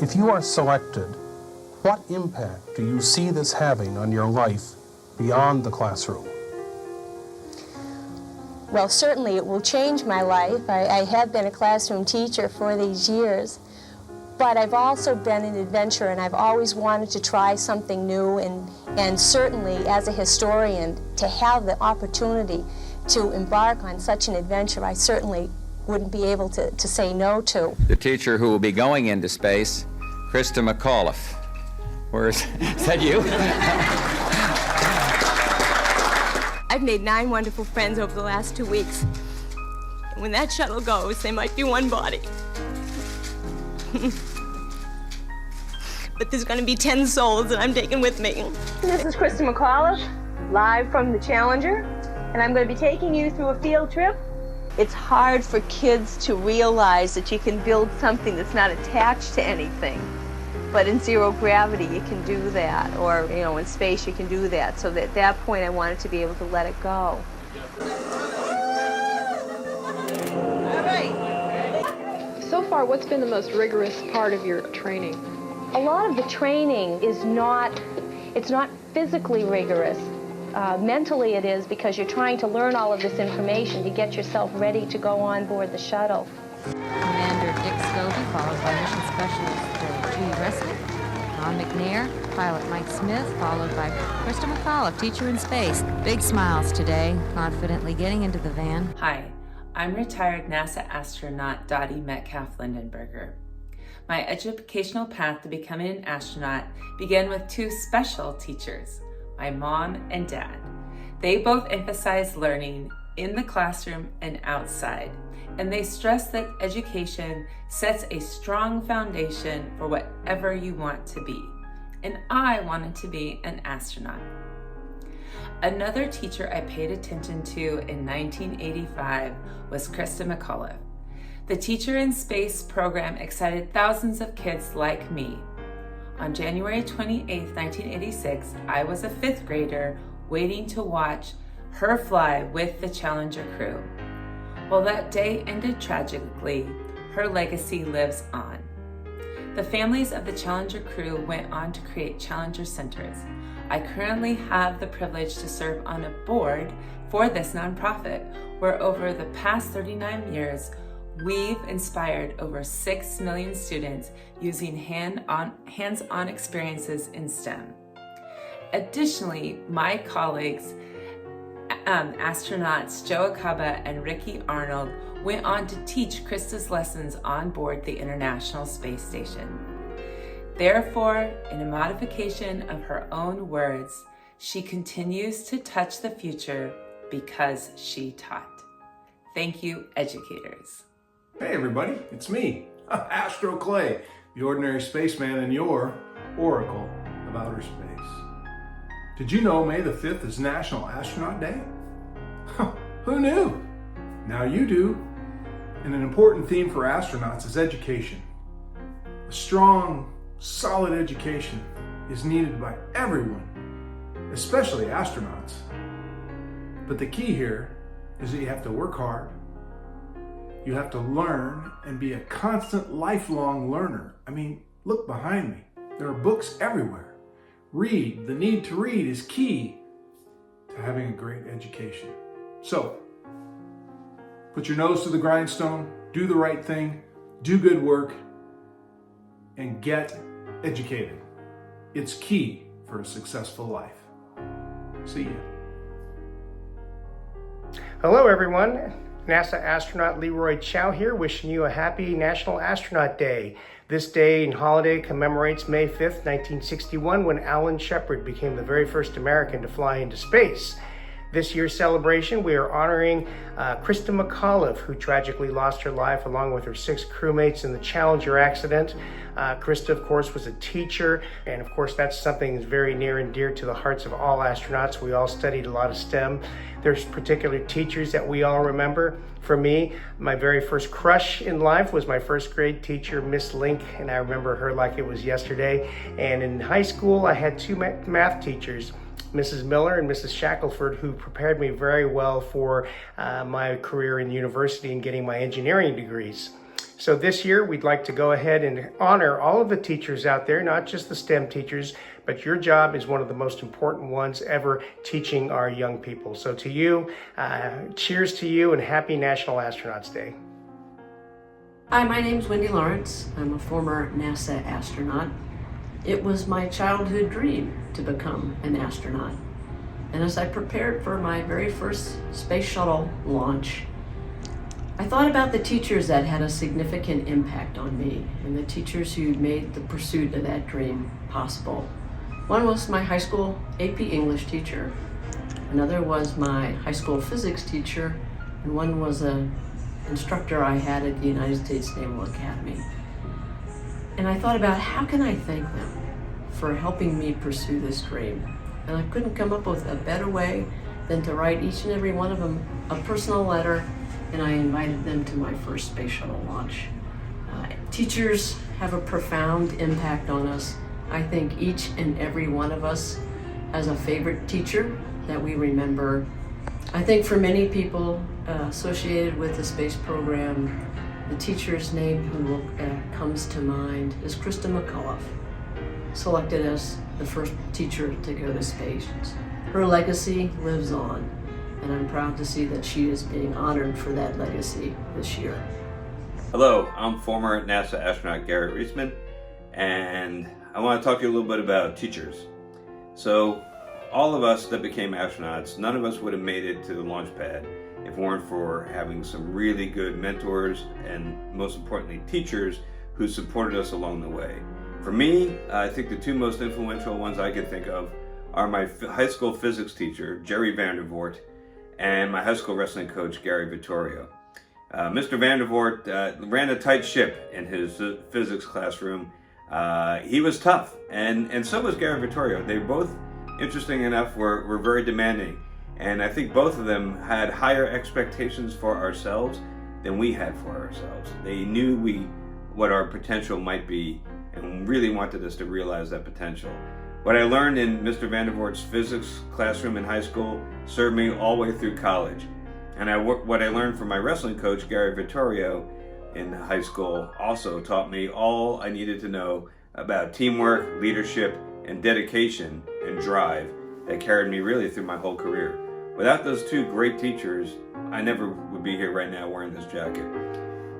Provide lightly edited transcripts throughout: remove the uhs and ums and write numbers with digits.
If you are selected, what impact do you see this having on your life beyond the classroom? Well, certainly it will change my life. I have been a classroom teacher for these years, but I've also been an adventurer, and I've always wanted to try something new, and certainly as a historian, to have the opportunity to embark on such an adventure, I certainly wouldn't be able to say no to. The teacher who will be going into space, Christa McAuliffe. Is that you? I've made 9 wonderful friends over the last 2 weeks. When that shuttle goes, they might be one body. But there's going to be 10 souls that I'm taking with me. This is Christa McAuliffe, live from the Challenger, and I'm going to be taking you through a field trip. It's hard for kids to realize that you can build something that's not attached to anything. But in zero gravity, you can do that, or in space, you can do that. So at that point, I wanted to be able to let it go. So far, what's been the most rigorous part of your training? A lot of the training is not physically rigorous. Mentally it is, because you're trying to learn all of this information to get yourself ready to go on board the shuttle. Commander Dick Scobie, followed by Mission Specialist Judy Recipient, Ron McNair, Pilot Mike Smith, followed by Christa McAuliffe, teacher in space. Big smiles today, confidently getting into the van. Hi, I'm retired NASA astronaut Dottie Metcalf Lindenberger. My educational path to becoming an astronaut began with 2 special teachers, my mom and dad. They both emphasized learning in the classroom and outside, and they stress that education sets a strong foundation for whatever you want to be. And I wanted to be an astronaut. Another teacher I paid attention to in 1985 was Christa McAuliffe. The Teacher in Space program excited thousands of kids like me. On January 28, 1986, I was a 5th grader waiting to watch her fly with the Challenger crew. While that day ended tragically, her legacy lives on. The families of the Challenger crew went on to create Challenger Centers. I currently have the privilege to serve on a board for this nonprofit, where over the past 39 years, we've inspired over 6 million students using hands-on experiences in STEM. Additionally, my colleagues, astronauts Joe Acaba and Ricky Arnold, went on to teach Christa's lessons on board the International Space Station. Therefore, in a modification of her own words, she continues to touch the future because she taught. Thank you, educators. Hey everybody, it's me, Astro Clay, the ordinary spaceman and your Oracle of Outer Space. Did you know May the 5th is National Astronaut Day? Who knew? Now you do. And an important theme for astronauts is education. A strong, solid education is needed by everyone, especially astronauts. But the key here is that you have to work hard. You have to learn and be a constant, lifelong learner. I mean, look behind me. There are books everywhere. Read. The need to read is key to having a great education. So, put your nose to the grindstone, do the right thing, do good work, and get educated. It's key for a successful life. See ya. Hello everyone. NASA astronaut Leroy Chow here, wishing you a happy National Astronaut Day. This day and holiday commemorates May 5th, 1961, when Alan Shepard became the very first American to fly into space. This year's celebration, we are honoring Christa McAuliffe, who tragically lost her life along with her 6 crewmates in the Challenger accident. Christa, of course, was a teacher, and of course that's something that's very near and dear to the hearts of all astronauts. We all studied a lot of STEM. There's particular teachers that we all remember. For me, my very first crush in life was my first grade teacher, Miss Link, and I remember her like it was yesterday. And in high school, I had 2 math teachers, Mrs. Miller and Mrs. Shackelford, who prepared me very well for my career in university and getting my engineering degrees. So this year, we'd like to go ahead and honor all of the teachers out there, not just the STEM teachers, but your job is one of the most important ones ever, teaching our young people. So to you, cheers to you and happy National Astronauts Day. Hi, my name's Wendy Lawrence. I'm a former NASA astronaut. It was my childhood dream to become an astronaut. And as I prepared for my very first space shuttle launch, I thought about the teachers that had a significant impact on me and the teachers who made the pursuit of that dream possible. One was my high school AP English teacher. Another was my high school physics teacher, and one was an instructor I had at the United States Naval Academy. And I thought about how can I thank them for helping me pursue this dream. And I couldn't come up with a better way than to write each and every one of them a personal letter, and I invited them to my first space shuttle launch. Teachers have a profound impact on us. I think each and every one of us has a favorite teacher that we remember. I think for many people associated with the space program, the teacher's name who comes to mind is Christa McAuliffe, selected as the first teacher to go to space. Her legacy lives on, and I'm proud to see that she is being honored for that legacy this year. Hello, I'm former NASA astronaut Gary Recipient, and I want to talk to you a little bit about teachers. So, all of us that became astronauts, none of us would have made it to the launch pad if it weren't for having some really good mentors and, most importantly, teachers who supported us along the way. For me, I think the two most influential ones I could think of are my high school physics teacher, Jerry Vandervoort, and my high school wrestling coach, Gary Vittorio. Mr. Vandervoort ran a tight ship in his physics classroom. He was tough, and so was Gary Vittorio. They both, interesting enough, were very demanding. And I think both of them had higher expectations for ourselves than we had for ourselves. They knew what our potential might be and really wanted us to realize that potential. What I learned in Mr. Vandervoort's physics classroom in high school served me all the way through college. And what I learned from my wrestling coach, Gary Vittorio, in high school also taught me all I needed to know about teamwork, leadership, and dedication and drive that carried me really through my whole career. Without those two great teachers, I never would be here right now wearing this jacket.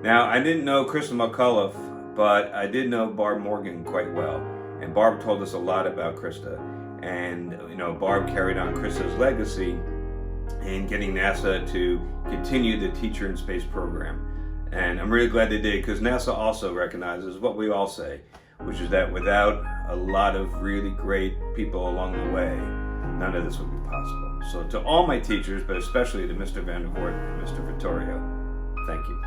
Now, I didn't know Christa McAuliffe, but I did know Barb Morgan quite well. And Barb told us a lot about Christa. And, Barb carried on Christa's legacy in getting NASA to continue the Teacher in Space program. And I'm really glad they did, because NASA also recognizes what we all say, which is that without a lot of really great people along the way, none of this would be possible. So to all my teachers, but especially to Mr. Vandervoort and Mr. Vittorio, thank you.